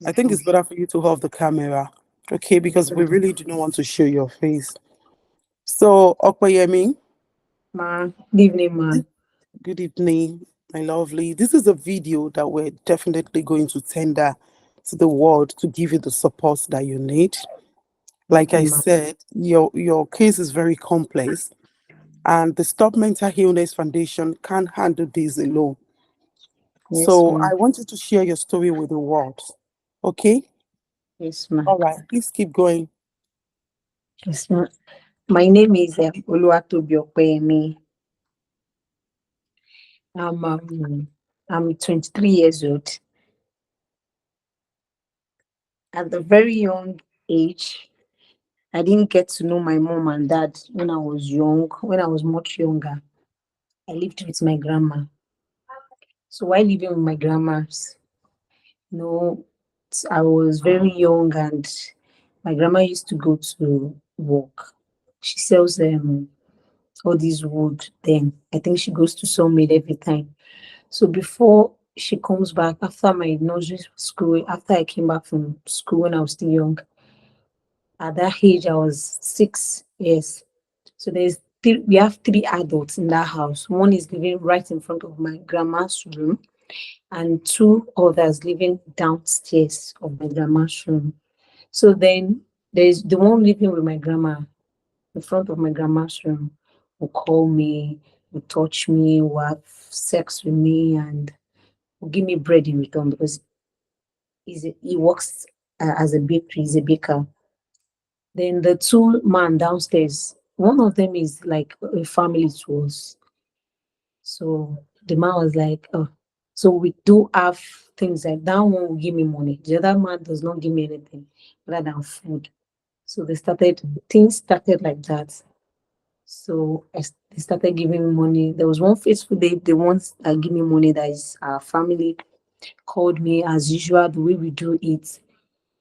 I think it's better for you to hold the camera, okay? Because we really do not want to show your face. So, Opeyemi, Ma, good evening, ma. good evening, my lovely. This is a video that we're definitely going to tender to the world to give you the support that you need. Like Okay, I ma. said, your case is very complex, and the Stop Mental Illness Foundation can't handle this alone. Yes, So ma. I want you to share your story with the world. Okay? Yes, ma. All right. Please keep going. Yes, ma. My name is Oluwatobi Opeyemi. I'm 23 years old. At the very young age, I didn't get to know my mom and dad when I was young. When I was much younger, I lived with my grandma. So while living with my grandmas, you know, I was very young and my grandma used to go to work. She sells all this wood then. I think she goes to Summit every time. So before she comes back, after my nursery school, after I came back from school when I was still young, at that age I was 6 years. So we have three adults in that house. One is living right in front of my grandma's room, and two others living downstairs of my grandma's room. So then there's the one living with my grandma in front of my grandma's room will call me, will touch me, will have sex with me, and will give me bread in return because he works as a bakery, he's a baker. Then the two man downstairs, one of them is like a family to us. So the man was like, oh, so we do have things like that one will give me money. The other man does not give me anything rather than food. So things started like that. So they started giving me money. There was one fateful day, the ones that give me money that is our family called me as usual, the way we do it.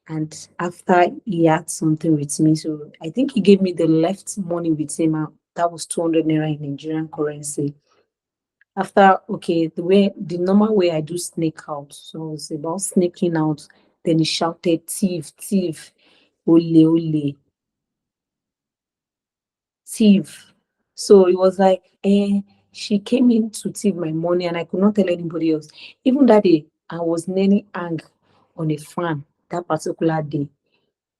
And after he had something with me, so I think he gave me the left money with him. That was 200 naira in Nigerian currency. After, okay, the normal way I do snake out. So it's about sneaking out. Then he shouted, thief, thief, ole, ole, thief. So it was like, she came in to thief my money and I could not tell anybody else. Even that day, I was nearly hang on a fan that particular day.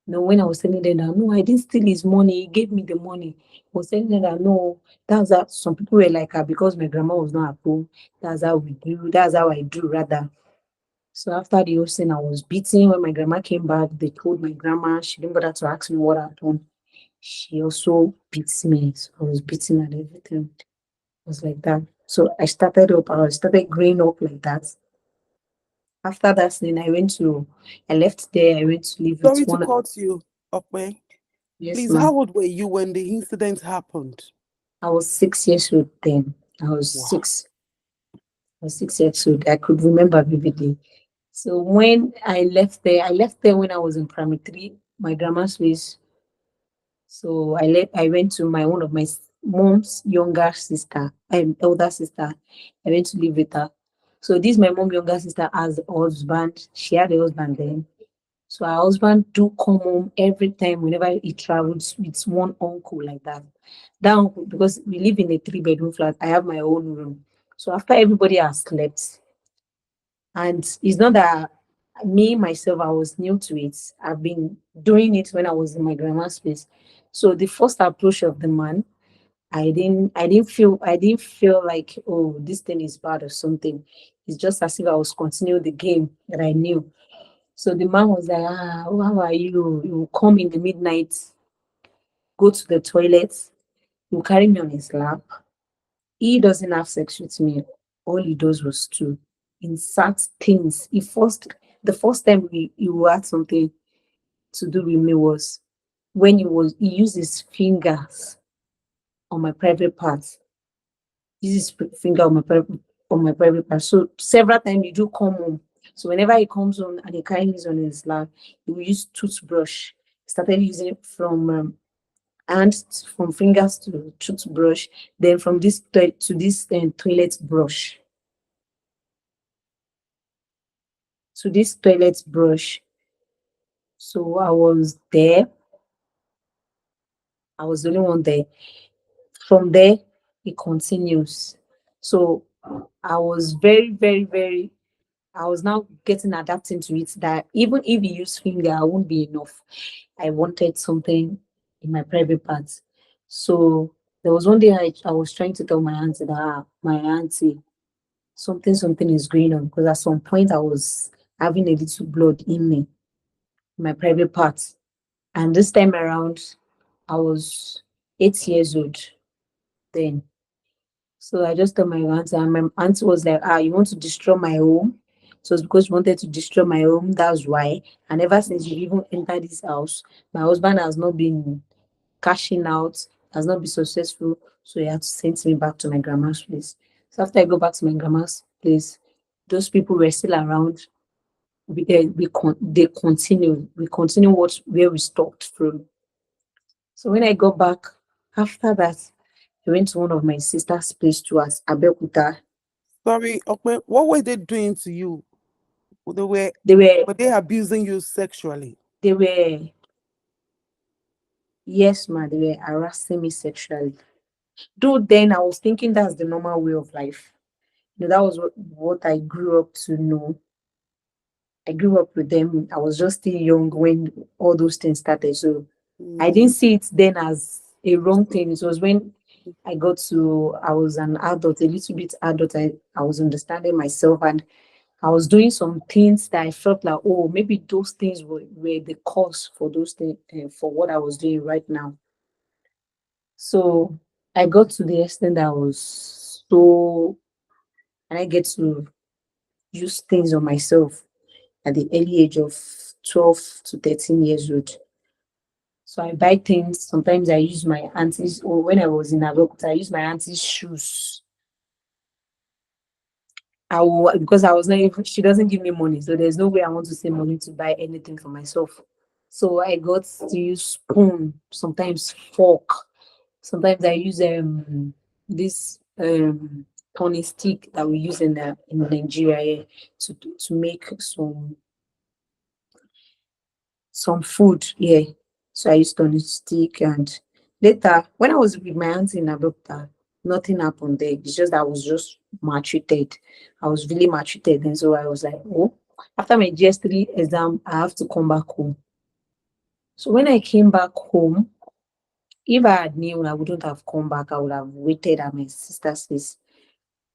No, when I was telling them that no, I didn't steal his money, he gave me the money. I was telling them that no, that's that some people were like because my grandma was not at home. That's how we do, that's how I do rather. So after the whole thing, I was beaten. When my grandma came back, they told my grandma, she didn't bother to ask me what happened. She also beats me. So I was beaten and everything. It was like that. So I started growing up like that. After that thing, I left there, I went to live with Sorry to one. cut you, Opey. Yes, Please, ma'am. how old were you when the incident happened? I was 6 years old then. I was Wow. six. I was 6 years old. I could remember vividly. So when I left there when I was in primary three, my grandma's place. So I went to my one of my mom's younger sister, elder sister. I went to live with her. So this my mom younger sister has a husband. She had a husband then. So her husband do come home every time whenever he travels with one uncle like that. That uncle, because we live in a three-bedroom flat, I have my own room. So after everybody has slept, and it's not that me myself, I was new to it. I've been doing it when I was in my grandma's place. So the first approach of the man, I didn't feel like, oh, this thing is bad or something. It's just as if I was continuing the game that I knew. So the man was like, how are you? You will come in the midnight, go to the toilet, you carry me on his lap. He doesn't have sex with me. All he does was to insert things. The first time he had something to do with me was when he used his fingers on my private parts. Uses his finger on my private part. So several times he do come home. So whenever he comes home and he carries on his lap, he will use toothbrush. Started using it from fingers to toothbrush, then from this to this toilet brush. So this toilet brush, So I was there. I was the only one there. From there, it continues. So I was very, very, very, I was now getting adapting to it that even if you use finger, I won't be enough. I wanted something in my private parts. So there was one day I was trying to tell my auntie that my auntie, something is going on, because at some point I was having a little blood in me, in my private parts. And this time around, I was 8 years old then. So I just told my auntie, and my auntie was like, you want to destroy my home? So it's because you wanted to destroy my home, that's why. And ever since you even entered this house, my husband has not been cashing out, has not been successful. So he had to send me back to my grandma's place. So after I go back to my grandma's place, those people were still around. We continue what where we stopped from. So when I got back, after that, I went to one of my sister's place to us, Abeokuta. Sorry, okay. What were they doing to you? They were They were were they abusing you sexually? they were yes, ma, they were harassing me sexually. Though then I was thinking that's the normal way of life. That was what I grew up to know. I grew up with them. I was just still young when all those things started. So I Mm, didn't see it then as a wrong thing. It was when I was an adult, a little bit adult. I was understanding myself, and I was doing some things that I felt like, oh, maybe those things were the cause for those things, for what I was doing right now. So I got to the extent that I was so, and I get to use things on myself at the early age of 12 to 13 years old. So I buy things. Sometimes I use my auntie's, or when I was in Abeokuta, I use my auntie's shoes. I will, because I was not even, she doesn't give me money. So there's no way I want to save money to buy anything for myself. So I got to use spoon, sometimes fork. Sometimes I use this turning stick that we use in Nigeria here to make some food. Yeah. So I used turning stick, and later when I was with my auntie in Abuja, nothing happened there. It's just that I was just maltreated. I was really maltreated. And so I was like, oh, after my GS3 exam, I have to come back home. So when I came back home, if I had known I wouldn't have come back, I would have waited at my sister's place.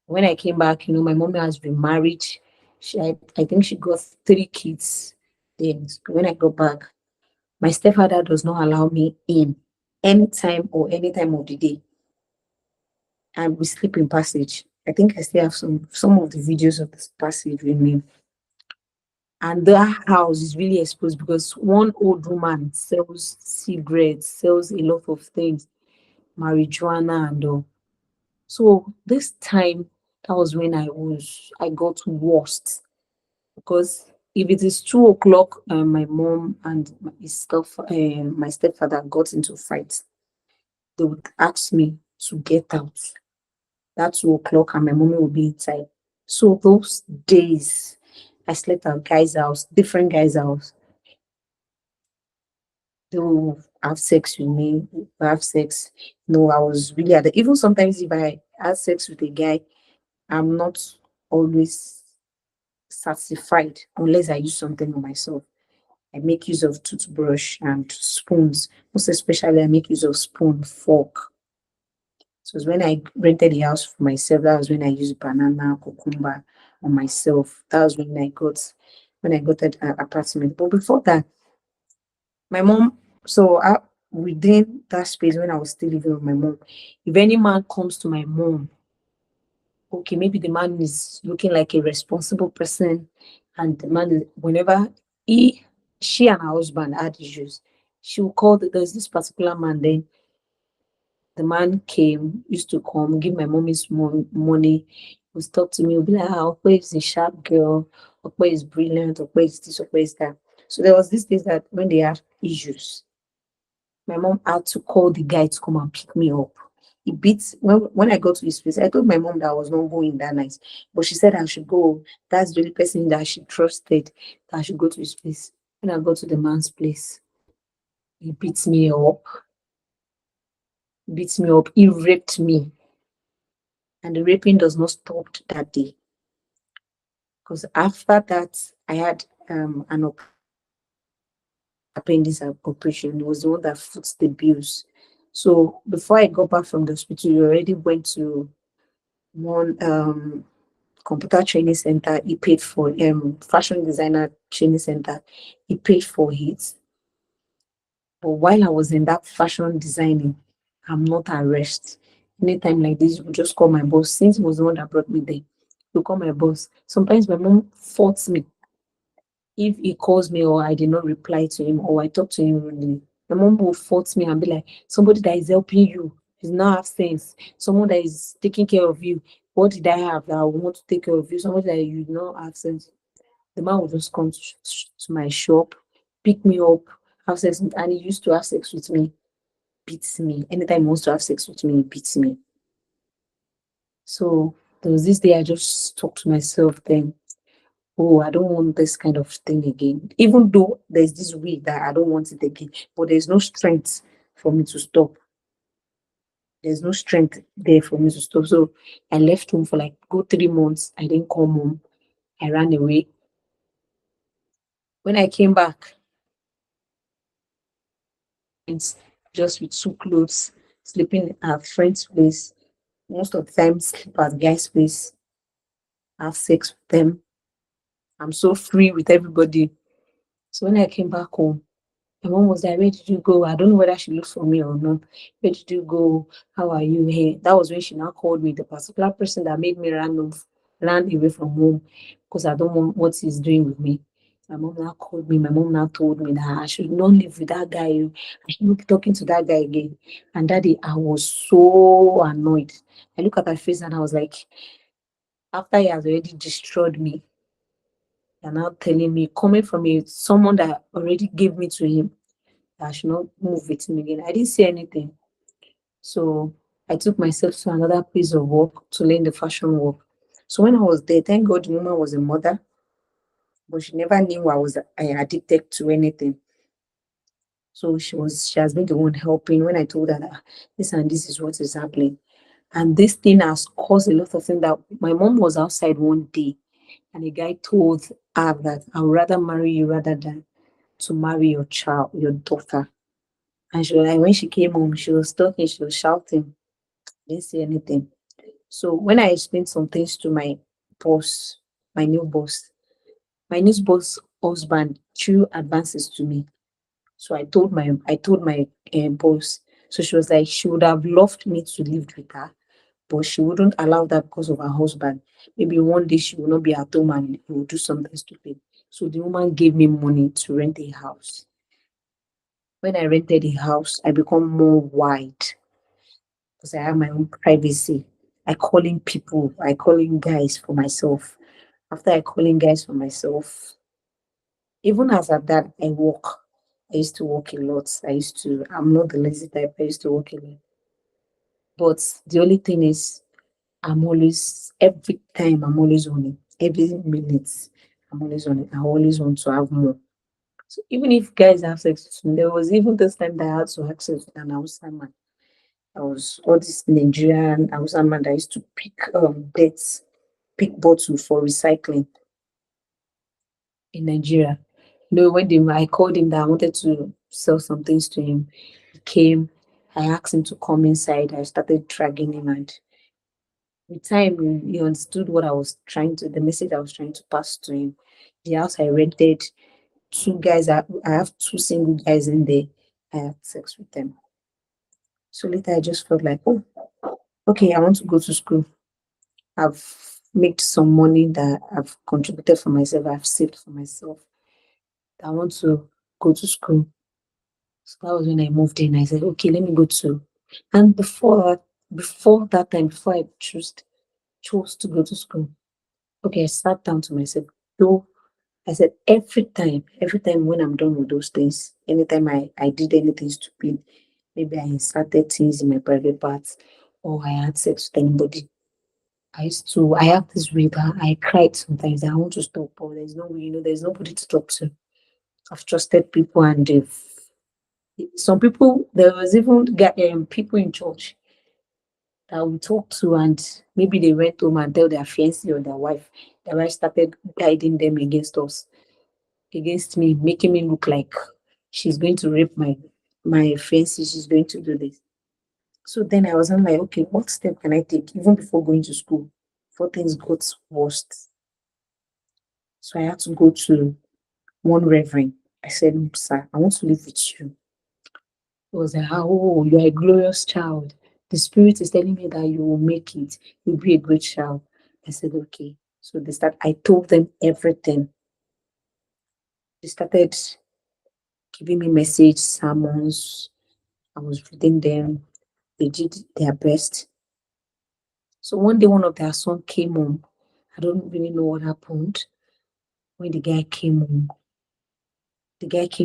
When I came back, my mom has been married. I think she got 3 kids. Then when I got back, my stepfather does not allow me in anytime or any time of the day. And we sleep in passage. I think I still have some of the videos of this passage with me. And the house is really exposed because one old woman sells cigarettes, sells a lot of things, marijuana and all. So this time, that was when I got worst, because if it is 2 o'clock, my mom and my stepfather got into fight, they would ask me to get out. That 2 o'clock, and my mommy will be inside. So those days, I slept at guys' house, different guys' house. They will have sex with me, have sex. No, I was really at the, even sometimes if I had sex with a guy, I'm not always satisfied unless I use something on myself. I make use of toothbrush and spoons. Most especially, I make use of spoon, fork. So it's when I rented the house for myself. That was when I used banana, cucumber on myself. That was when I got that apartment. But before that, my mom. So within that space when I was still living with my mom, if any man comes to my mom, okay, maybe the man is looking like a responsible person, and the man whenever she and her husband had issues, she will call. There's this particular man. Then the man came, used to come, give my mommy some money, would talk to me, would be like, Okwe is a sharp girl, Okwe is brilliant, Okwe is this, Okwe is that. So there was this day that when they had issues, my mom had to call the guy to come and pick me up. He beats when I got to his place. I told my mom that I was not going that night, but she said I should go. That's the only person that she trusted that I should go to his place. When I got to the man's place, he beats me up, he raped me. And the raping does not stop that day. Because after that, I had an appendix operation. It was the one that foots the bills. So before I got back from the hospital, we already went to one computer training center. He paid for fashion designer training center. He paid for it. But while I was in that fashion designing, I'm not at rest. Anytime like this, you just call my boss. Since he was the one that brought me there, you call my boss. Sometimes my mom faults me if he calls me or I did not reply to him or I talk to him rudely. My mom will fault me and be like, somebody that is helping you is not have sense. Someone that is taking care of you. What did I have that I want to take care of you? Somebody that you not have sense. The man would just come to my shop, pick me up, have sex, and he used to have sex with me, beats me. Anytime he wants to have sex with me, he beats me. So there was this day I just talked to myself then, oh, I don't want this kind of thing again. Even though there's this way that I don't want it again, but there's no strength for me to stop. There's no strength there for me to stop. So I left home for like good 3 months. I didn't come home. I ran away. When I came back, it's just with two clothes, sleeping at friends' place. Most of the time, sleep at guys' place, have sex with them. I'm so free with everybody. So when I came back home, my mom was like, where did you go? I don't know whether she looked for me or not. Where did you go? How are you here? That was when she now called me, the particular person that made me ran away from home because I don't want what he's doing with me. My mom now called me. My mom now told me that I should not live with that guy. I should not be talking to that guy again. And that day, I was so annoyed. I look at her face and I was like, after he has already destroyed me, you're now telling me, coming from someone that already gave me to him, I should not move with him again. I didn't say anything. So I took myself to another place of work to learn the fashion work. So when I was there, thank God the woman was a mother, but she never knew I addicted to anything. So she has been the one helping when I told her that this and this is what is happening. And this thing has caused a lot of things that my mom was outside one day and a guy told her that I would rather marry you rather than to marry your child, your daughter. And she was like, when she came home, she was talking, she was shouting, didn't say anything. So when I explained some things to boss, my new boss, my new boss husband threw advances to me. So I told my boss. So she was like, she would have loved me to live with her, but she wouldn't allow that because of her husband. Maybe one day she will not be at home and he will do something stupid. So the woman gave me money to rent a house. When I rented a house, I become more wide because I have my own privacy. I call in guys for myself. After I call in guys for myself, even as at that, I walk. I used to walk a lot. I'm not the lazy type. I used to walk a lot. But the only thing is, every time, I'm always on it. Every minute, I'm always on it. I always want to have more. So even if guys have sex with me, there was even this time that I had to have sex with an outside man. I was all this Nigerian outside man that used to pick dates, pick bottles for recycling in Nigeria. When I called him that I wanted to sell some things to him, he came. I asked him to come inside. I started dragging him, and with time, he understood the message I was trying to pass to him. The house I rented, two guys, I have two single guys in there. I had sex with them. So later, I just felt like, oh, okay, I want to go to school. I've made some money that I've contributed for myself. I've saved for myself. I want to go to school. So that was when I moved in. I said, okay, let me go to. And before that time, before I chose to go to school, okay, I sat down to myself. Though I said every time when I'm done with those things, anytime I did anything stupid, maybe I inserted things in my private parts or I had sex with anybody. I have this way that I cried sometimes. I want to stop, but there's no way, there's nobody to talk to. I've trusted people, and some people, there was even people in church that we talked to, and maybe they went home and tell their fiancé or their wife started guiding them against us, against me, making me look like she's going to rape my fiancé, she's going to do this. So then I wasn't like, okay, what step can I take even before going to school? Before things got worse. So I had to go to one reverend. I said, sir, I want to live with you. He was like, oh, you're a glorious child. The spirit is telling me that you will make it. You'll be a great child. I said, okay. So I told them everything. They started giving me message sermons. I was reading them. They did their best. So one day, one of their son came home. I don't really know what happened. When the guy came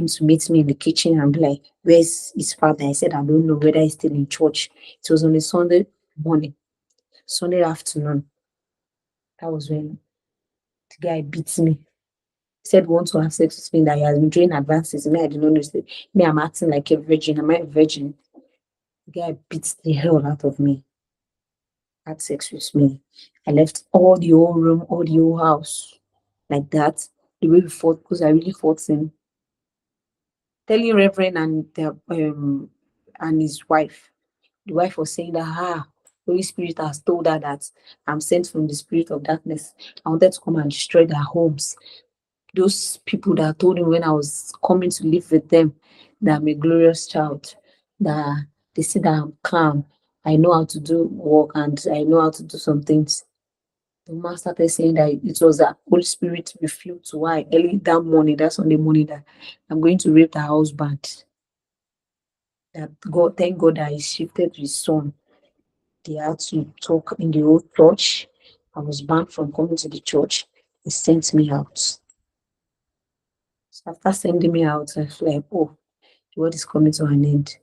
to meet me in the kitchen and be like, where's his father? I said, I don't know whether he's still in church. It was on a Sunday morning, Sunday afternoon. That was when the guy beat me. He said, want to have sex with me, that he has been doing advances. Me, I did not know. Me, I'm acting like a virgin. Am I a virgin? The guy beat the hell out of me. Had sex with me. I left all the whole room, all the whole house like that. The way we fought, because I really fought him. Telling Reverend and his wife. The wife was saying that Holy Spirit has told her that I'm sent from the spirit of darkness. I wanted to come and destroy their homes. Those people that told him when I was coming to live with them that I'm a glorious child, that they see that I'm calm, I know how to do work, and I know how to do some things. The man started saying that it was the Holy Spirit revealed to why early that morning, that Sunday morning, that I'm going to rape the husband. That God, thank God that he shifted to his son. They had to talk in the old church. I was banned from coming to the church. They sent me out. So after sending me out, I feel like, oh, the world is coming to an end.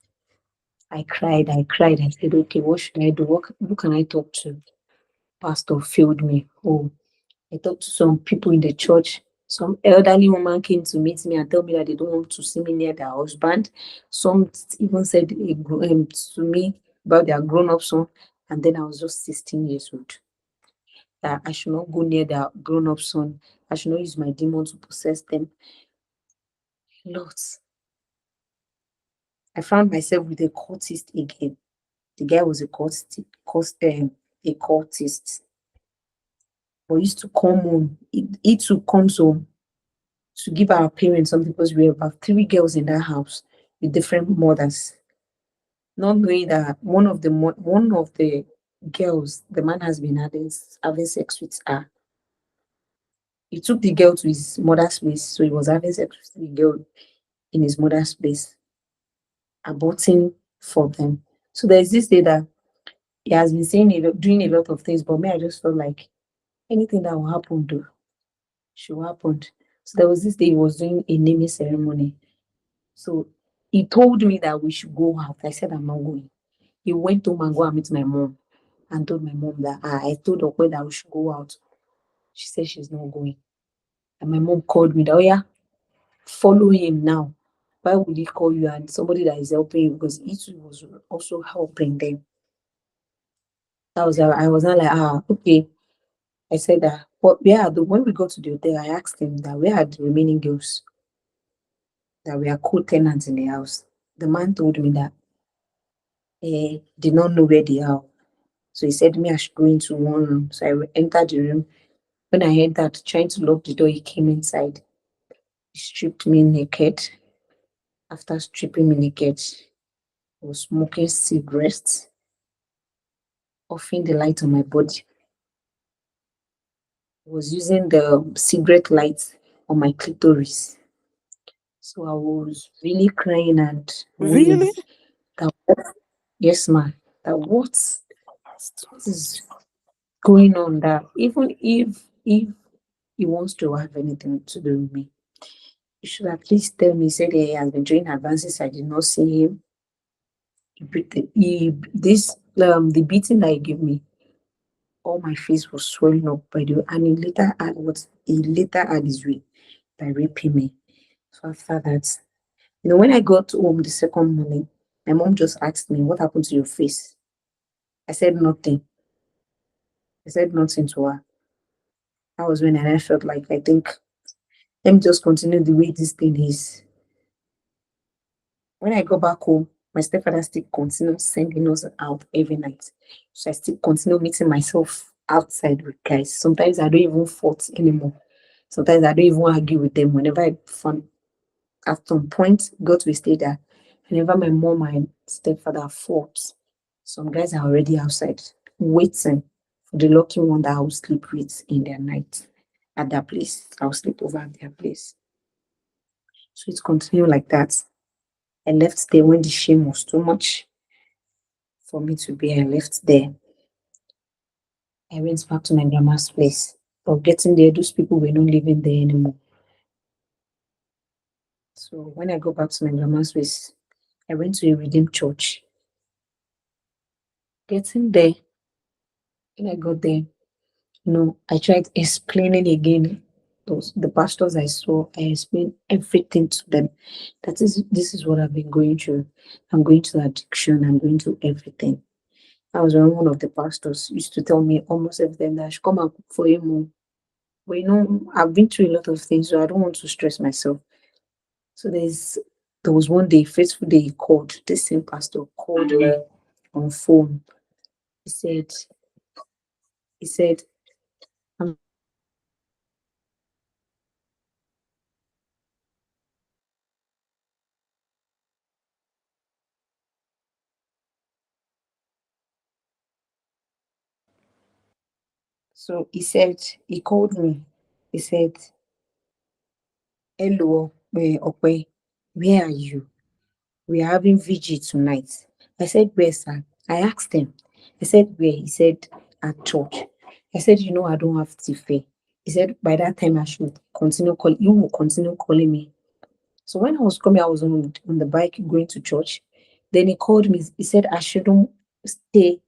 I cried, I cried. I said, okay, what should I do? Who can I talk to? Pastor failed me. Oh, I talked to some people in the church. Some elderly woman came to meet me and tell me that they don't want to see me near their husband. Some even said to me about their grown-up son. And then I was just 16 years old. That I should not go near their grown-up son. I should not use my demon to possess them. Lots. I found myself with a cultist again. The guy was a cultist. But he used to come home. He too comes home to give our parents something, because we were about three girls in that house with different mothers. Not knowing that one of the girls, the man has been having sex with her. He took the girl to his mother's place, so he was having sex with the girl in his mother's place, aborting for them. So there's this day that he has been saying doing a lot of things, but me, I just felt like anything that will happen, though, should happen. So there was this day he was doing a naming ceremony. So he told me that we should go out. I said, I'm not going. He went home and go and meet my mom and told my mom that I told Okwe that we should go out. She said she's not going. And my mom called me that, oh yeah, follow him now. Why would he call you and somebody that is helping you? Because he too was also helping them. That was I was not like, okay. I said that, but when we got to the hotel, I asked him that where are the remaining girls that we are co-tenants in the house. The man told me that did not know where they are. So he said to me I should go into one room. So I entered the room. When I entered, trying to lock the door, he came inside. He stripped me naked. After stripping me naked, he was smoking cigarettes, offing the light on my body. He was using the cigarette light on my clitoris. So I was really crying and wailing. Really? That, yes, ma. That what is going on? That even if he wants to have anything to do with me, you should at least tell me. He said he has been doing advances. I did not see him. The beating that he gave me, all my face was swelling up by the way, and he later had his way by raping me. So after that, when I got home the second morning, my mom just asked me, "What happened to your face?" I said nothing. I said nothing to her. That was when I felt like, I think, let me just continue the way this thing is. When I go back home, my stepfather still continued sending us out every night. So I still continue meeting myself outside with guys. Sometimes I don't even fight anymore. Sometimes I don't even argue with them. Whenever I found at some point got to a stage that whenever my mom and stepfather fought, some guys are already outside waiting for the lucky one that I will sleep with in their night at that place. I'll sleep over at their place. So it's continued like that. I left there when the shame was too much for me to be. I left there. I went back to my grandma's place. But getting there, those people were not living there anymore. So when I go back to my grandma's place, I went to a redeemed church. Getting there, when I got there, I tried explaining again. The pastors I saw, I explained everything to them. This is what I've been going through. I'm going through addiction. I'm going through everything. I was when one of the pastors used to tell me almost every time that I should come and cook for him. But I've been through a lot of things, so I don't want to stress myself. So there was one day, faithful day, he called. This same pastor called me on phone. He said, he said, I'm so he said, he called me. He said, "Hello, Opey, where are you? We are having VG tonight." I said, "Where, sir?" I asked him. I said, "Where?" He said, "At church." I said, I don't have TFA. He said, "By that time, I should continue calling. You will continue calling me." So when I was coming, I was on the bike going to church. Then he called me. He said, I shouldn't stay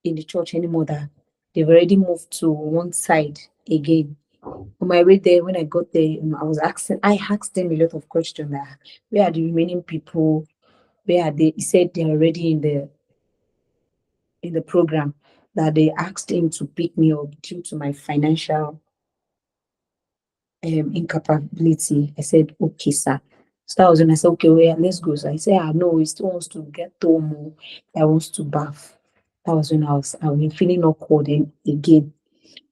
in the church anymore, that they've already moved to one side again. On my way there, when I got there, I asked them a lot of questions. Like, where are the remaining people? Where are they? He said they're already in the program, that they asked him to pick me up due to my financial incapability. I said, okay, sir. So that was when I said, okay, well, let's go. So I said, no, he still wants to get home. I wants to bath. That was when I was feeling awkward again.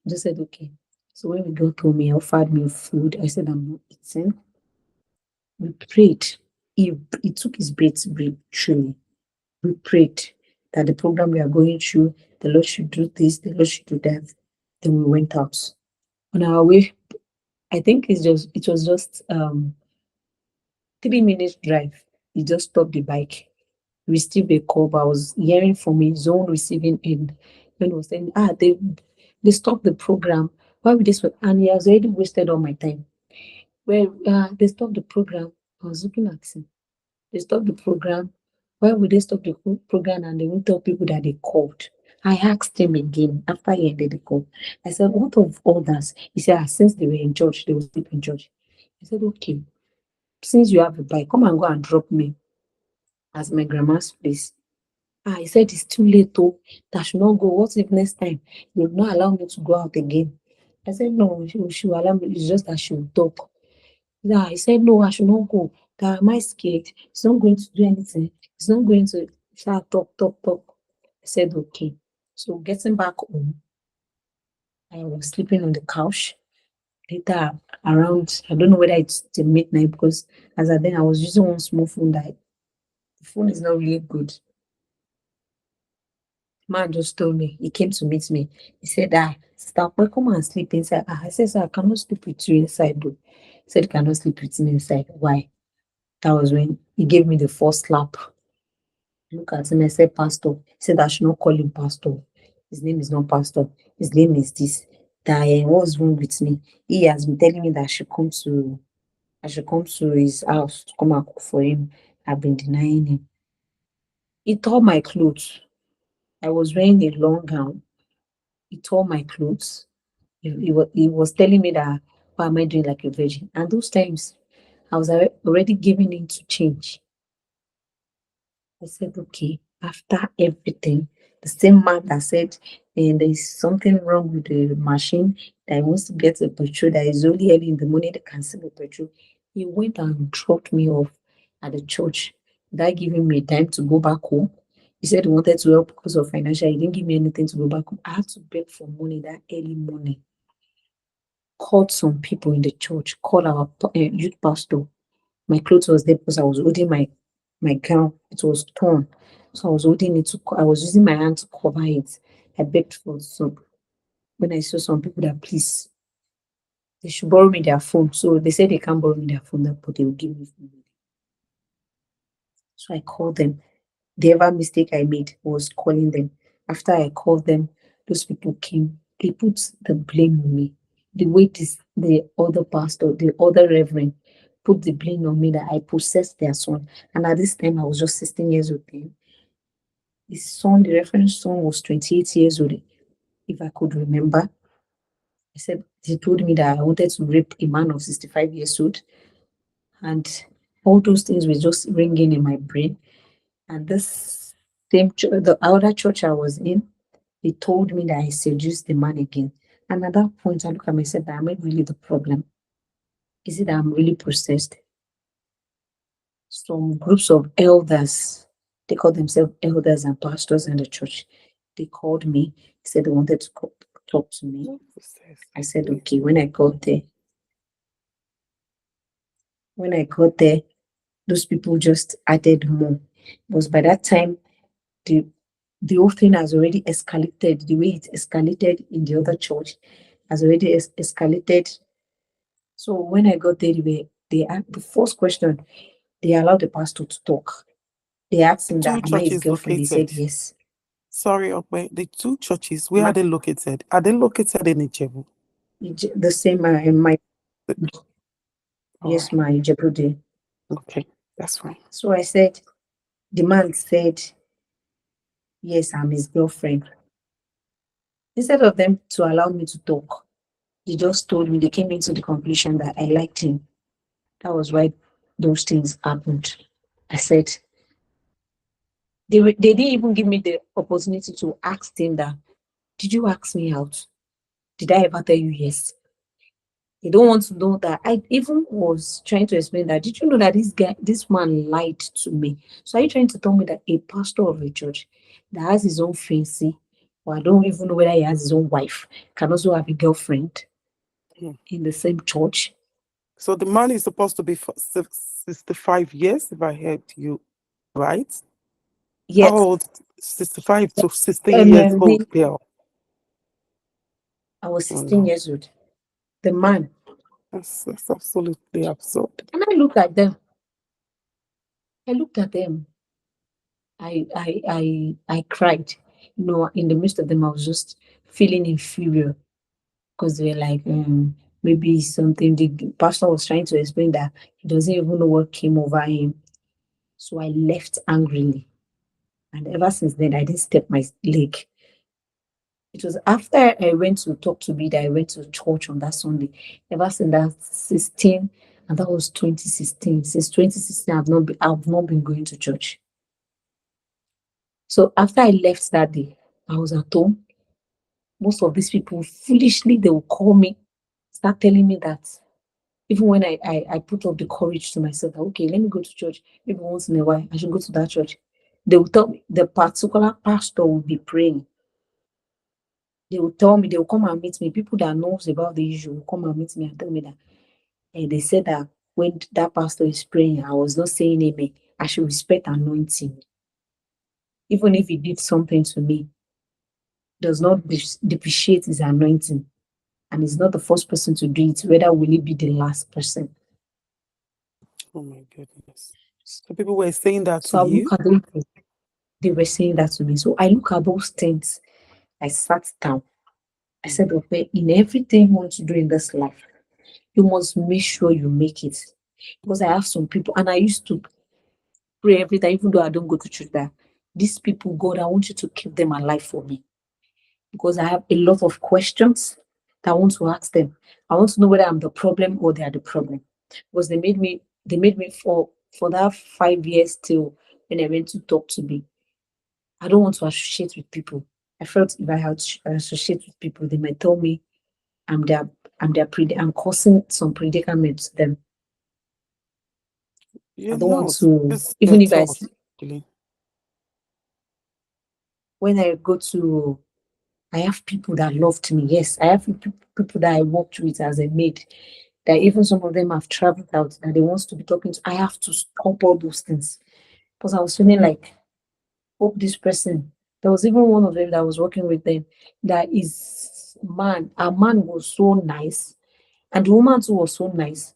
I just said, okay. So when we got home, he offered me food. I said, I'm not eating. We prayed. He took his breath truly. We prayed that the program we are going through, the Lord should do this, the Lord should do that. Then we went out. On our way, I think it was just 3 minutes drive. He just stopped the bike, received a call, but I was hearing from his own receiving end when he was saying, they stopped the program. Why would this? And he has already wasted all my time. Well, they stopped the program. I was looking at him. They stopped the program. Why would they stop the program and they won't tell people that they called? I asked him again after he ended the call. I said, what of others? He said, since they were in church, they will sleep in church. I said, okay, since you have a bike, come and go and drop me at my grandma's place. He said it's too late though. That I should not go. What if next time they will not allow me to go out again? I said, no, she will allow me. It's just that she will talk. Yeah, he said, no, I should not go. That am I scared? It's not going to do anything. It's not going to start talk. I said, okay. So getting back home, I was sleeping on the couch. Later around, I don't know whether it's the midnight, because as at then I was using one small phone that the phone is not really good. Man just told me, he came to meet me. He said, stop, come and sleep inside. I said, sir, I cannot sleep with you inside though. He said, he cannot sleep with me inside. Why? That was when he gave me the first slap. Look at him, I said, Pastor. He said, I should not call him Pastor. His name is not Pastor. His name is this. That what's wrong with me? He has been telling me that I should come to his house to come and cook for him. I've been denying him. He tore my clothes. I was wearing a long gown. He tore my clothes. He was telling me that, why am I doing like a virgin? And those times, I was already giving in to change. I said, okay, after everything, the same man that said, there's something wrong with the machine, that he wants to get the petrol, that is only early in the morning they can see the petrol. He went and dropped me off at the church without giving me time to go back home. He said he wanted to help because of financial. He didn't give me anything to go back home. I had to beg for money that early morning. Called some people in the church, called our youth pastor. My clothes was there because I was holding my gown. It was torn. So I was holding it I was using my hand to cover it. I begged for some. When I saw some people that please, they should borrow me their phone. So they said they can't borrow me their phone, but they will give me phone. So I called them. The ever mistake I made was calling them. After I called them, those people came. They put the blame on me. The way the other pastor, the other reverend, put the blame on me that I possessed their son. And at this time, I was just 16 years old then. His son, the reference son, was 28 years old. If I could remember, I said he told me that I wanted to rape a man of 65 years old, and all those things were just ringing in my brain. And this the other church I was in, they told me that I seduced the man again. And at that point, I look at myself that am I really the problem? Is it that I'm really possessed? Some groups of elders, they call themselves elders and pastors in the church. They called me, said they wanted to talk to me. Not possessed. I said, Please. okay. When I got there, those people just added more. Because by that time, the the whole thing has already escalated. The way it escalated in the other church has already escalated. So when I got there, they asked the first question, they allowed the pastor to talk. They asked The him two that, am I his churches girlfriend? He said located. yes. Sorry, okay. The two churches, where My, are they located? Are they located in Ijebu? the same, my All yes, right. my Jebude. Okay. That's fine. So I said, the man said, yes, I'm his girlfriend. Instead of them to allow me to talk, they just told me, they came into the conclusion that I liked him. That was why those things happened. I said, they didn't even give me the opportunity to ask them that, did you ask me out? Did I ever tell you yes? They don't want to know that. I even was trying to explain that. Did you know that this man lied to me? So are you trying to tell me that a pastor of a church that has his own fancy, or I don't even know whether he has his own wife, can also have a girlfriend Hmm. in the same church? So the man is supposed to be 65 years, if I heard you right. How Yes. old? 65 to 16 years Me, old girl. I was Oh 16 no. years old. The man. That's absolutely absurd. And I look at them. I looked at them. I cried. In the midst of them, I was just feeling inferior because they were like, maybe something. The pastor was trying to explain that he doesn't even know what came over him. So I left angrily. And ever since then, I didn't step my leg. It was after I went to talk to B that I went to church on that Sunday. Ever since that 16, and that was 2016. Since 2016, I've not been going to church. So after I left that day, I was at home. Most of these people foolishly they will call me, start telling me that even when I put up the courage to myself that okay, let me go to church, maybe once in a while, I should go to that church. They will tell me the particular pastor will be praying. They will tell me, they will come and meet me. People that knows about the issue will come and meet me and tell me that they said that when that pastor is praying, I was not saying amen. I should respect anointing. Even if he did something to me, does not depreciate his anointing. And he's not the first person to do it, whether will he be the last person. Oh my goodness. So people were saying that to So I look you? at them, they were saying that to me. So I look at those things. I sat down. I said, Mm. okay, in everything you want to do in this life, you must make sure you make it. Because I have some people, and I used to pray every time, even though I don't go to church, that these people, God, I want you to keep them alive for me. Because I have a lot of questions that I want to ask them. I want to know whether I'm the problem or they are the problem. Because they made me They made me for that 5 years till when I went to talk to me. I don't want to associate with people. I felt if I had to associate with people, they might tell me I'm their I'm causing some predicament to them. I You're don't want not. to, It's their even if thought, actually. when I go to, I have people that loved me. Yes, I have people that I worked with as a maid. That even some of them have traveled out. That they want to be talking to. I have to stop all those things because I was feeling like, hope this person. There was even one of them that was working with them. That is man. Our man was so nice, and the woman too was so nice.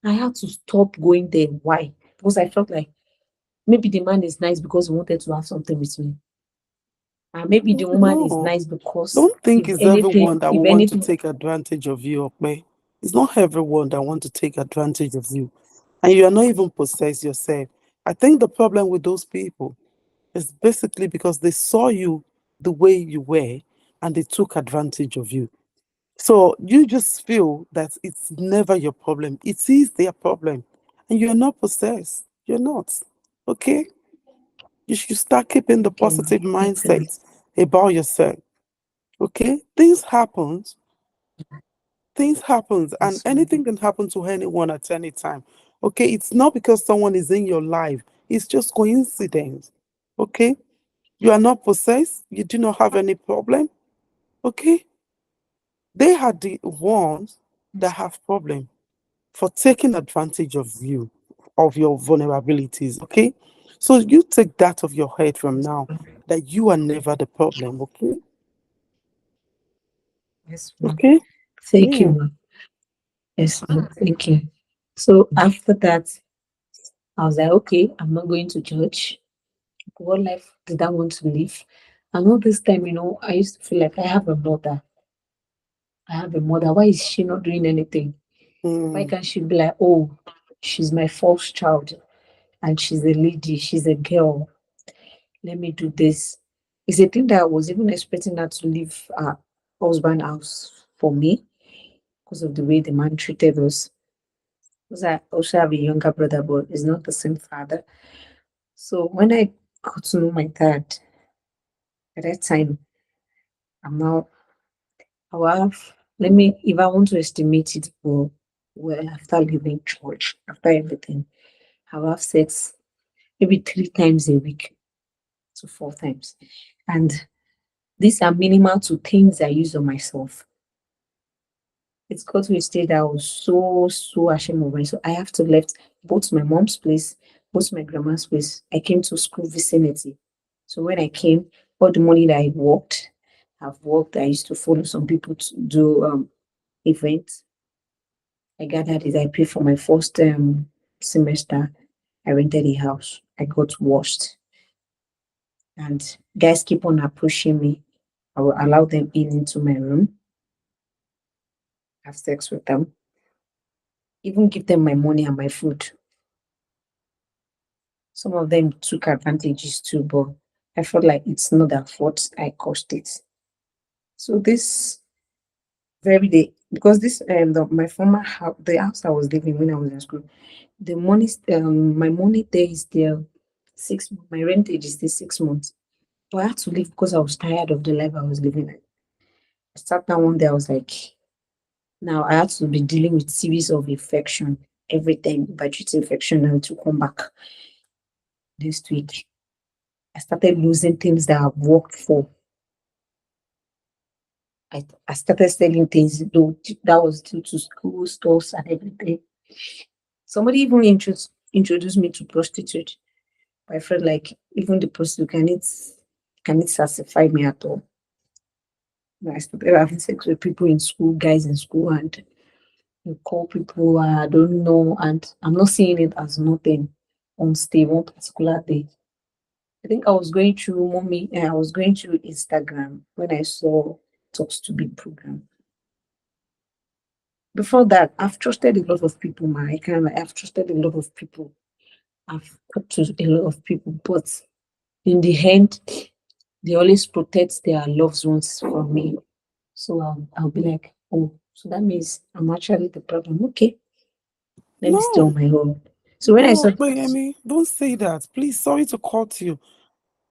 I had to stop going there. Why? Because I felt like maybe the man is nice because he wanted to have something with me. And maybe the woman is No. nice because Don't think it's everyone that if will want to anything, take advantage of you, okay? It's not everyone that want to take advantage of you. And you are not even possessed yourself. I think the problem with those people is basically because they saw you the way you were and they took advantage of you. So you just feel that it's never your problem. It is their problem. And you're not possessed. You're not. Okay? You should start keeping the okay, ma, positive okay, mindset about yourself. Okay? Things happens and yes, ma. anything can happen to anyone at any time. Okay? It's not because someone is in your life. It's just coincidence. Okay? You are not possessed. You do not have any problem. Okay? They are the ones that have problem for taking advantage of you, of your vulnerabilities. Okay? So you take that off your head from Yes, now ma. that you are never the problem. Okay? Yes, ma. Okay? Thank you, Yeah. ma. Yes, ma. Thank you. So after that, I was like, okay, I'm not going to church. What life did I want to live? And all this time, I used to feel like I have a mother. I have a mother. Why is she not doing anything? Why Mm, can't she be like, oh, she's my first child and she's a lady, she's a girl. Let me do this. It's a thing that I was even expecting her to leave her husband house for me because of the way the man treated us. Because I also have a younger brother, but it's not the same father. So when I got to know my dad, at that time, I'm now, I will have, let me, if I want to estimate it for, well, after leaving church, after everything, I will have sex maybe 3 times a week to 4 times. And these are minimal to things I use on myself. It's got to a stage that I was so ashamed of myself. I have to left both my mom's place, both my grandma's place. I came to school vicinity. So when I came, all the money that I've worked. I used to follow some people to do events. I gathered it. I paid for my first semester. I rented a house. I got washed. And guys keep on approaching me. I will allow them in into my room, have sex with them, even give them my money and my food. Some of them took advantages too, but I felt like it's not their fault. I caused it. So this very day, because this my former house, the house I was living when I was in school, the money my money there is there 6 months. My rentage is there 6 months. But I had to leave because I was tired of the life I was living. I sat down one day, I was like, now I had to be dealing with series of infection every time, bacterial infection, and to come back this week. I started losing things that I've worked for. I started selling things, though that was due to school stores and everything. Somebody even introduced me to prostitute. But I felt like even the prostitute can it satisfy me at all. I started having sex with people in school, guys in school, and you call people I don't know, and I'm not seeing it as nothing on stay one particular day. I think I was going through mommy and I was going through Instagram when I saw Talks to Be program. Before that, I've trusted a lot of people, man. I've trusted a lot of people. I've talked to a lot of people, but in the end, they always protect their loved ones from me. So I'll be like, oh, so that means I'm actually the problem. Okay, let me stay on no, my own. So when I Oh, saw, Opeyemi, don't say that. Please, sorry to cut you.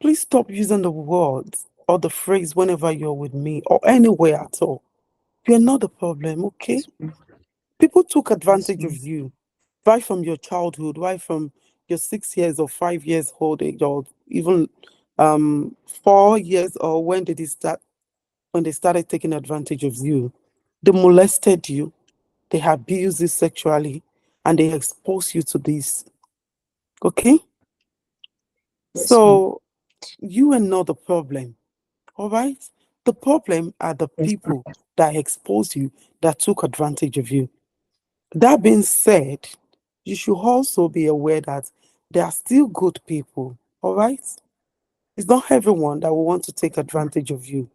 Please stop using the word or the phrase whenever you're with me or anywhere at all. You're not the problem, okay? yes, ma'am. People took Yes, advantage of ma'am. you right from your childhood, right from your 6 years or 5 years old age, or even 4 years, or when did it start? When they started taking advantage of you, they molested you, they abused you sexually, and they exposed you to this. Okay, Yes, ma'am. so you are not the problem. All right, the problem are the Yes, ma'am. people that exposed you, that took advantage of you. That being said, you should also be aware that there are still good people. All right, it's not everyone that will want to take advantage of you.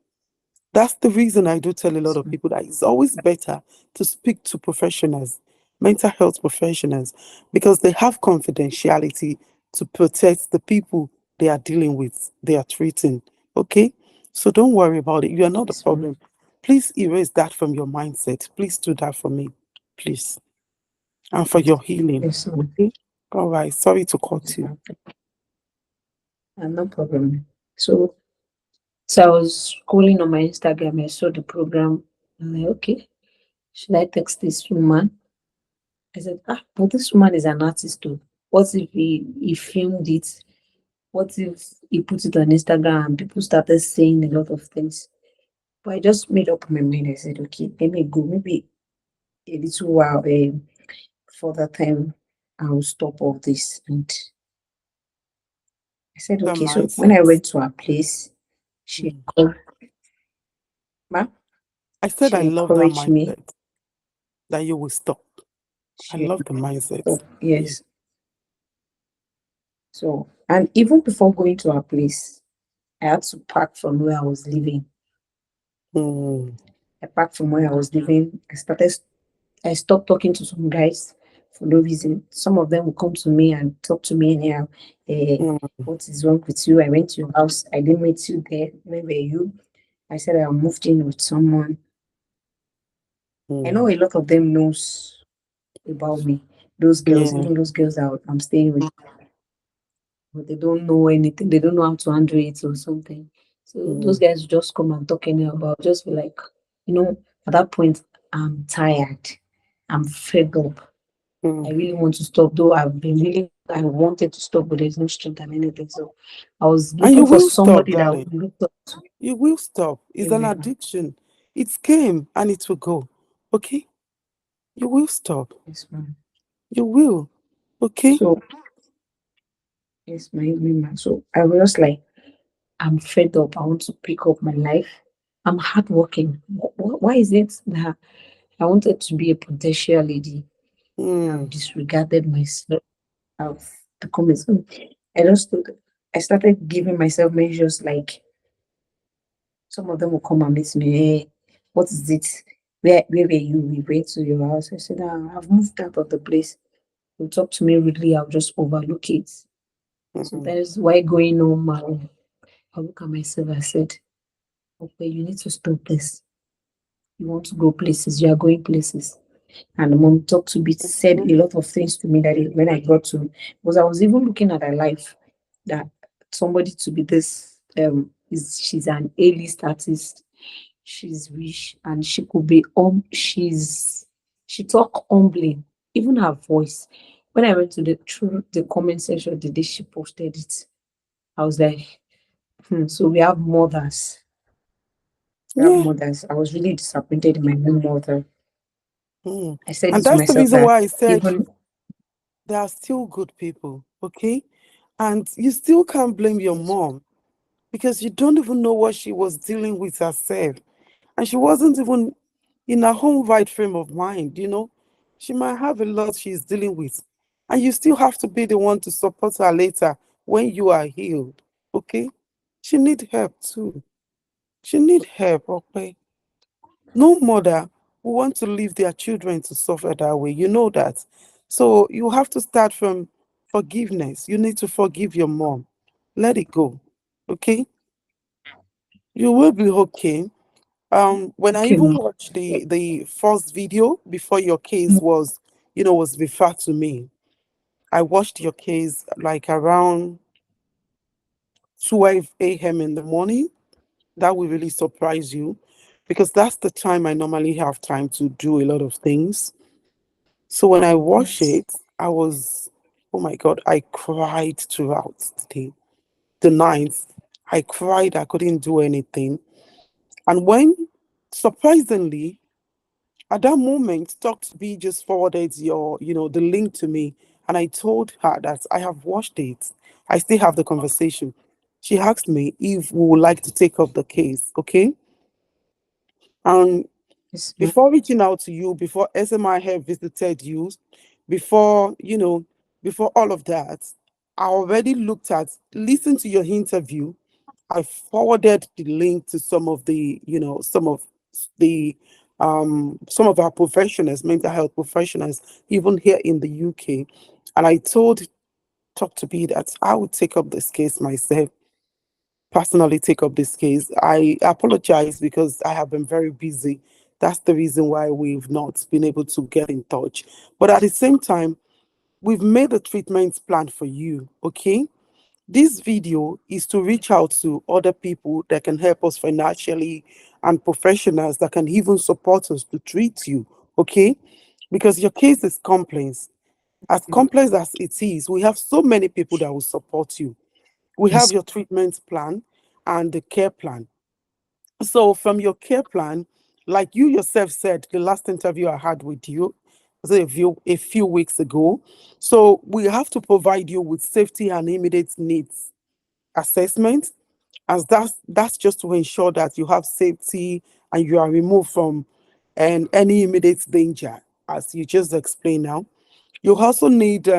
That's the reason I do tell a lot Yes, of ma'am. people that it's always better to speak to professionals, mental health professionals, because they have confidentiality to protect the people they are dealing with, they are treating. Okay? So don't worry about it. You are not the Yes, ma'am. problem. Please erase that from your mindset. Please do that for me. Please. And for your healing. Yes, ma'am. Okay? All right. Sorry to cut Yes, you. ma'am. No problem. So, so I was scrolling on my Instagram. I saw the program. I'm like, okay, should I text this woman? I said, but this woman is an artist too. What if he filmed it? What if he put it on Instagram and people started saying a lot of things? But I just made up my mind. I said, okay, let me go. Maybe a little while for that time, I'll stop all this. And I said, The okay. So when I mindset. went to her place, she Mm. encouraged, ma, I said she I love that encouraged me. mindset, that you will stop. I She love the mindset. so Yeah. yes. So and even before going to her place, I had to pack from where I was living. Mm, I packed from where I was living. I stopped talking to some guys for no reason. Some of them would come to me and talk to me anyhow. Eh, mm, what is wrong with you? I went to your house. I didn't meet you there. Where were you? I said I moved in with someone. I know mm. a lot of them knows about me. Those girls, Yeah. even those girls that I'm staying with, but they don't know anything. They don't know how to handle it or something. So those Mm, guys just come and talk anyhow about just be like, at that point, I'm tired. I'm fed up. I mm. really want to stop, though I wanted to stop, but there's no strength and anything. So I was And you looking for will stop, somebody that darling. would look up to You will stop. It's an everyone. addiction. It came and it will go. Okay? You will stop. Yes, ma'am. You will. Okay? So, yes, my so I was just like, I'm fed up. I want to pick up my life. I'm hardworking. Why is it that I wanted to be a potential lady? I've Mm, disregarded myself. I've become a so I just I started giving myself measures like some of them will come and meet me. Hey, what is it? Where were you? We went to your house. I said, I've moved out of the place. You talk to me rudely, I'll just overlook it. So mm, that is why going home, I look at myself. I said, okay, you need to stop this. You want to go places, you are going places. And the mom talked to me, said mhm, a lot of things to me that when I got to, because I was even looking at her life that somebody to be this is she's an A-list artist, she's rich, and she could be she talk humbling, even her voice. When I went to the through the comment section the day she posted it, I was like, so we have mothers. We have yeah. mothers. I was really disappointed in my own mother. Mm. I said And it to that's the myself reason that why I said even there are still good people. Okay? And you still can't blame your mom because you don't even know what she was dealing with herself. And she wasn't even in her own right frame of mind. She might have a lot she's dealing with. And you still have to be the one to support her later when you are healed. Okay? She need help too. She need help, okay? No mother will want to leave their children to suffer that way. You know that. So you have to start from forgiveness. You need to forgive your mom. Let it go. Okay? You will be okay. When I okay, even ma'am. watched the first video before your case was referred to me, I watched your case like around 12 a.m. in the morning. That will really surprise you because that's the time I normally have time to do a lot of things. So when I watched Yes. it, I was, oh my God, I cried throughout the day. The night, I cried, I couldn't do anything. And when, surprisingly, at that moment, Dr. B just forwarded the link to me. And I told her that I have watched it. I still have the conversation. She asked me if we would like to take up the case, okay? And Yes, ma'am. before reaching out to you, before SMI have visited you, before, before all of that, I already listened to your interview. I forwarded the link to the some of our professionals, mental health professionals, even here in the UK. And I told Dr. B that I would take up this case myself, personally take up this case. I apologize because I have been very busy. That's the reason why we've not been able to get in touch. But at the same time, we've made a treatment plan for you, okay? This video is to reach out to other people that can help us financially and professionals that can even support us to treat you, okay? Because your case is complex. As complex as it is, we have so many people that will support you. We have Yes. your treatment plan and the care plan. So, from your care plan, like you yourself said, the last interview I had with you was a few weeks ago. So, we have to provide you with safety and immediate needs assessment, as that's just to ensure that you have safety and you are removed from and any immediate danger, as you just explained now. You also need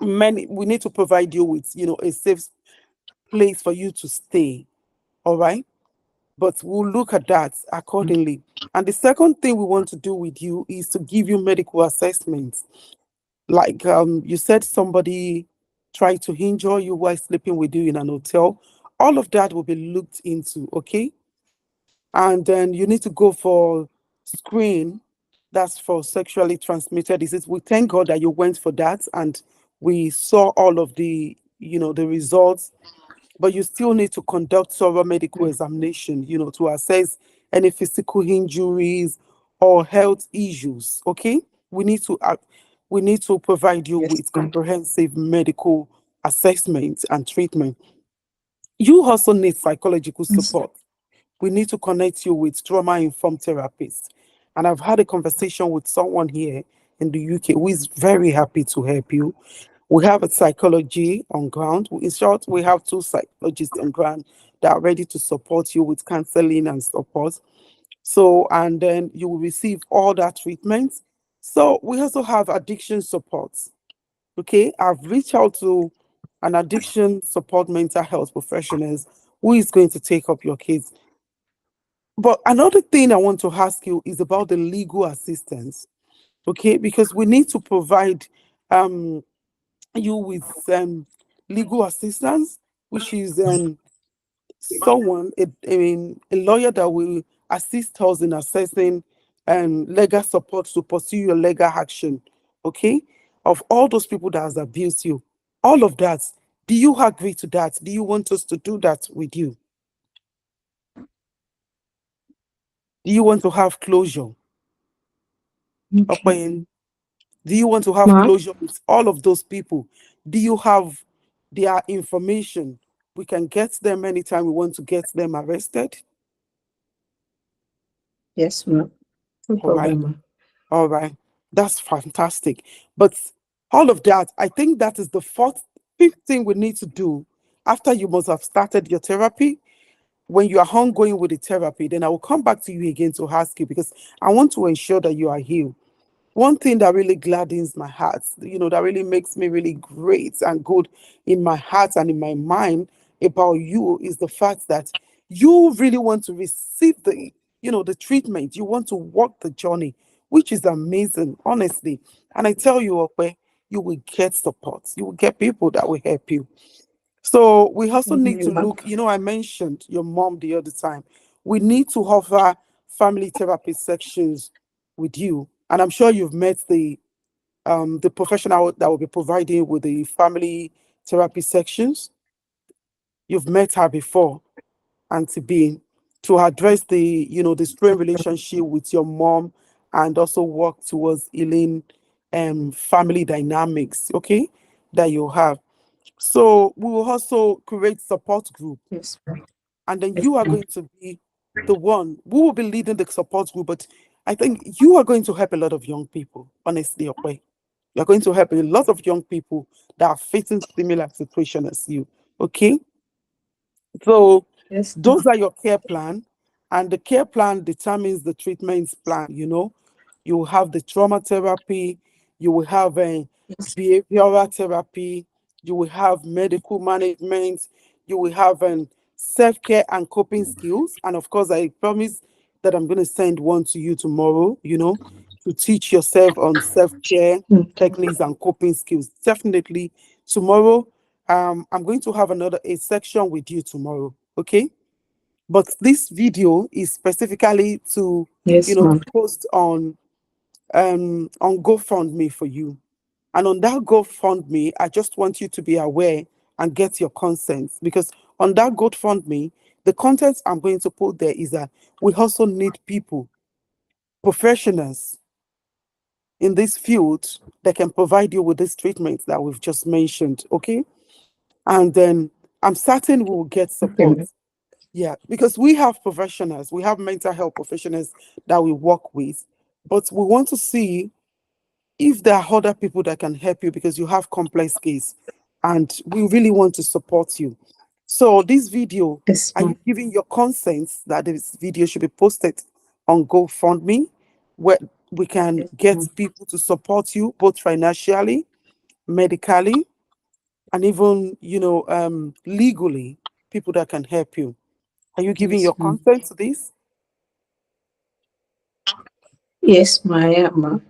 many. We need to provide you with a safe place for you to stay. All right, but we'll look at that accordingly. And the second thing we want to do with you is to give you medical assessments. Like you said, somebody tried to injure you while sleeping with you in an hotel. All of that will be looked into, okay? And then you need to go for screen. That's for sexually transmitted disease. We thank God that you went for that, and we saw all of the results, but you still need to conduct thorough medical examination, to assess any physical injuries or health issues. Okay, we need to we need to provide you Yes, with ma'am. comprehensive medical assessment and treatment. You also need psychological Yes. support. We need to connect you with trauma informed therapists. And I've had a conversation with someone here in the UK who is very happy to help you. We have a psychology on ground. In short, we have two psychologists on ground that are ready to support you with counseling and support. So, and then you will receive all that treatment. So, we also have addiction support. Okay, I've reached out to an addiction support mental health professionals who is going to take up your case. But another thing I want to ask you is about the legal assistance. Okay, because we need to provide um you with legal assistance, which is someone, a lawyer that will assist us in assessing legal support to pursue your legal action, okay, of all those people that has abused you. All of that. Do you agree to that? Do you want us to do that with you? Do you want to have closure? Okay. Opeyemi? Do you want to have Ma'am? closure with all of those people? Do you have their information? We can get them anytime we want to get them arrested. Yes, ma'am. No All right. problem, ma'am. All right. That's fantastic. But all of that, I think that is the fifth thing we need to do after you must have started your therapy. When you are ongoing with the therapy, then I will come back to you again to ask you because I want to ensure that you are healed. One thing that really gladdens my heart, that really makes me really great and good in my heart and in my mind about you is the fact that you really want to receive the treatment. You want to walk the journey, which is amazing, honestly. And I tell you, Okwe, you will get support. You will get people that will help you. So we also need to Amen, ma'am. look, I mentioned your mom the other time. We need to offer family therapy sections with you. And I'm sure you've met the professional that will be providing with the family therapy sections. You've met her before, Auntie Bean, to address the, the strained relationship with your mom and also work towards healing family dynamics, okay, that you have. So we will also create support group, Yes, ma'am. and then Yes, you are ma'am. going to be the one who will be leading the support group. But I think you are going to help a lot of young people, honestly, okay? You're going to help a lot of young people that are facing similar situation as you, okay? So Yes, those ma'am. are your care plan, and the care plan determines the treatment plan. You will have the trauma therapy, you will have a Yes, behavioral therapy, you will have medical management, you will have self-care and coping skills. And of course, I promise that I'm going to send one to you tomorrow, to teach yourself on self-care okay. techniques and coping skills. Definitely tomorrow, I'm going to have another a section with you tomorrow, okay? But this video is specifically to, Yes, to ma'am. post on GoFundMe for you. And on that GoFundMe, I just want you to be aware and get your consent, because on that GoFundMe, the content I'm going to put there is that we also need people, professionals in this field that can provide you with this treatment that we've just mentioned, okay? And then I'm certain we'll get Okay, support. ma'am. Yeah, because we have professionals, we have mental health professionals that we work with, but we want to see if there are other people that can help you because you have complex case, and we really want to support you. So this video, Yes, are you ma'am. giving your consent that this video should be posted on GoFundMe, where we can Yes, get ma'am. people to support you both financially, medically, and even legally, people that can help you? Are you giving Yes, your ma'am. consent to this? Yes, ma'am. I am, ma'am.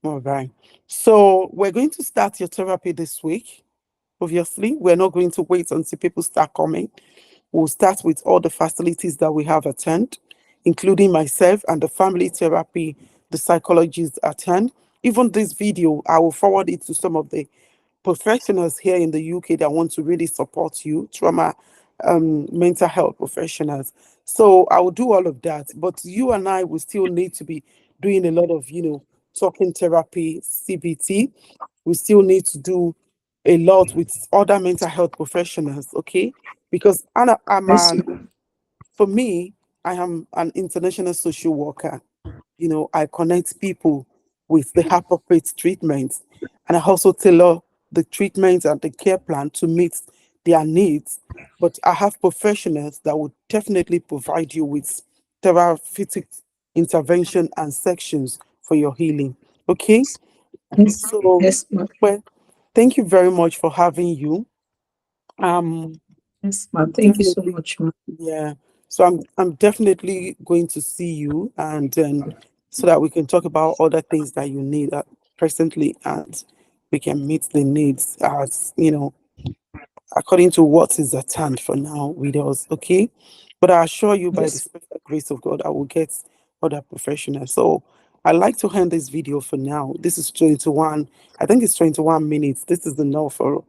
All right. So we're going to start your therapy this week. Obviously, we're not going to wait until people start coming. We'll start with all the facilities that we have at hand, including myself and the family therapy, the psychologists at hand. Even this video, I will forward it to some of the professionals here in the UK that want to really support you, trauma, mental health professionals. So I will do all of that. But you and I will still need to be doing a lot of, talking therapy, CBT. We still need to do a lot with other mental health professionals, okay? Because Yes, ma'am. for me, I am an international social worker. I connect people with the appropriate treatments, and I also tailor the treatment and the care plan to meet their needs. But I have professionals that would definitely provide you with therapeutic intervention and sections for your healing. Okay, Yes, so yes, ma'am. well, thank you very much for having you. Um, Yes, ma'am. Thank you so definitely, much, ma'am. yeah. So I'm definitely going to see you, and then so that we can talk about other things that you need presently, and we can meet the needs as according to what is at hand for now with us. Okay, but I assure you, by the Yes, special grace of God, I will get other professionals. So I like to end this video for now. This is 21. I think it's 21 minutes. This is enough for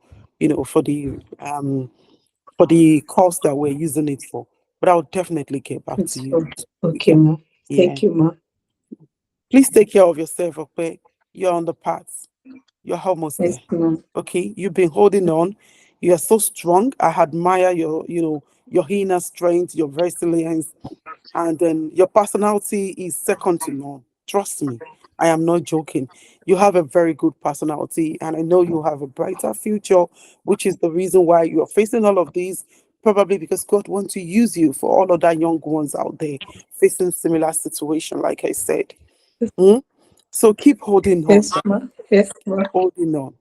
for the course that we're using it for. But I'll definitely get back to it's you. good. Okay, Okay. ma'am. Yeah. Thank you, ma'am. Please take care of yourself, okay? You're on the path. You're almost Yes, there. ma'am. Okay. You've been holding on. You are so strong. I admire your inner strength, your resilience, and then your personality is second to none. Trust me, I am not joking. You have a very good personality, and I know you have a brighter future, which is the reason why you're facing all of these. Probably because God wants to use you for all other young ones out there facing similar situation, like I said. Mm? So keep holding on, Yes, guys. ma'am. Yes, ma'am. Holding on.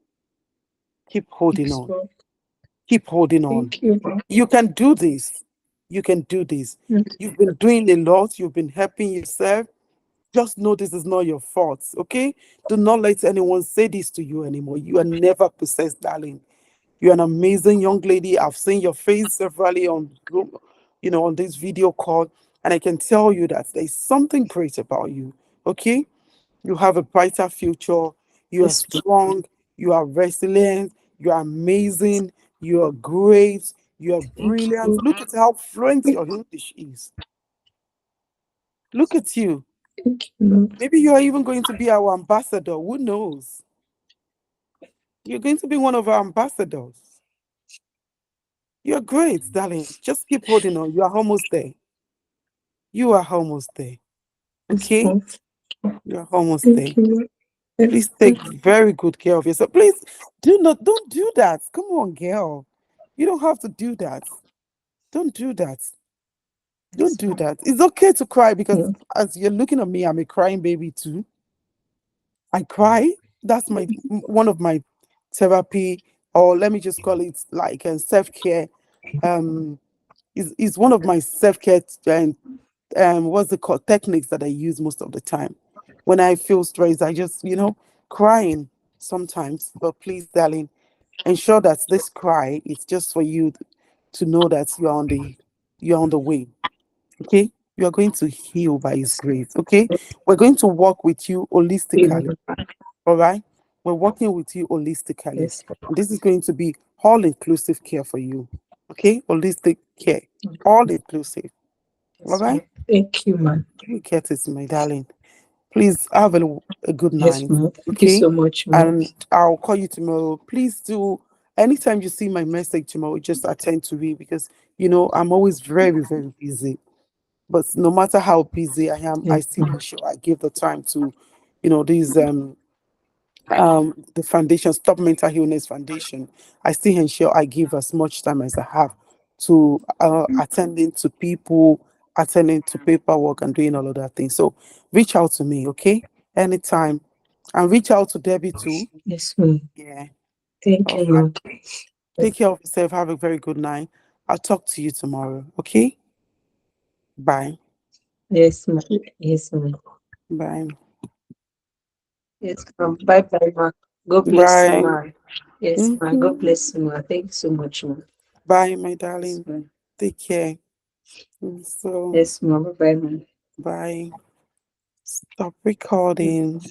Keep holding Yes, on. ma'am. Keep holding on. Thank you, ma'am. You can do this. You can do this. Yes, You've been doing a lot. You've been helping yourself. Just know this is not your fault, okay? Do not let anyone say this to you anymore. You are never possessed, darling. You're an amazing young lady. I've seen your face severally on this video call, and I can tell you that there's something great about you, okay? You have a brighter future. You are Yes, ma'am. strong. You are resilient. You are amazing. You are great. You are Thank brilliant. you. Look at how fluent your English is. Look at you. Thank you, ma'am. Maybe you are even going to be our ambassador. Who knows? You're going to be one of our ambassadors. You're great, darling. Just keep holding on. You are almost there. You are almost there. Yes, Okay? ma'am. You are almost there. Thank you, ma'am. Yes, Please ma'am. take very good care of yourself. Please don't do that. Come on, girl. You don't have to do that. Don't do that. Don't Yes, do ma'am. that. It's okay to cry because Mm. as you're looking at me, I'm a crying baby too. I cry. That's my one of my therapy, or let me just call it like self-care. Um is one of my self-care and what's it called techniques that I use most of the time. When I feel stressed, I just, crying sometimes. But please, darling, ensure that this cry is just for you to know that you're on the way. Okay? You are going to heal by his grace. Okay? We're going to work with you holistically. Amen. All right? We're working with you holistically. Yes, And this is going to be all inclusive care for you. Okay? Holistic care. All inclusive. All yes, right? ma'am. Thank you, ma'am. You get it, my darling. Please have a good Yes, night. ma'am. Thank you Okay? so much, ma'am. And I'll call you tomorrow. Please do, anytime you see my message tomorrow, just attend to it because, I'm always very, very busy. But no matter how busy I am, I Yes, still ma'am. ensure I give the time to, these the foundation, Stop Mental Illness Foundation. I still ensure I give as much time as I have to attending to people, attending to paperwork, and doing all of that thing. So reach out to me, okay? Anytime. And reach out to Debbie too. Yes, ma'am. Yeah. Thank All you, right. ma'am. Take care of yourself. Have a very good night. I'll talk to you tomorrow. Okay? Bye. Yes, ma'am. Yes, ma'am. Bye. Yes, ma'am. Bye bye, ma'am. God bless you, Bye. ma'am. Yes, ma'am. God Mhm. bless you, ma'am. Thank you so much, ma'am. Bye, my Yes, darling. ma'am. Take care. So, Yes, ma'am. Bye bye, ma'am. bye. Stop recording.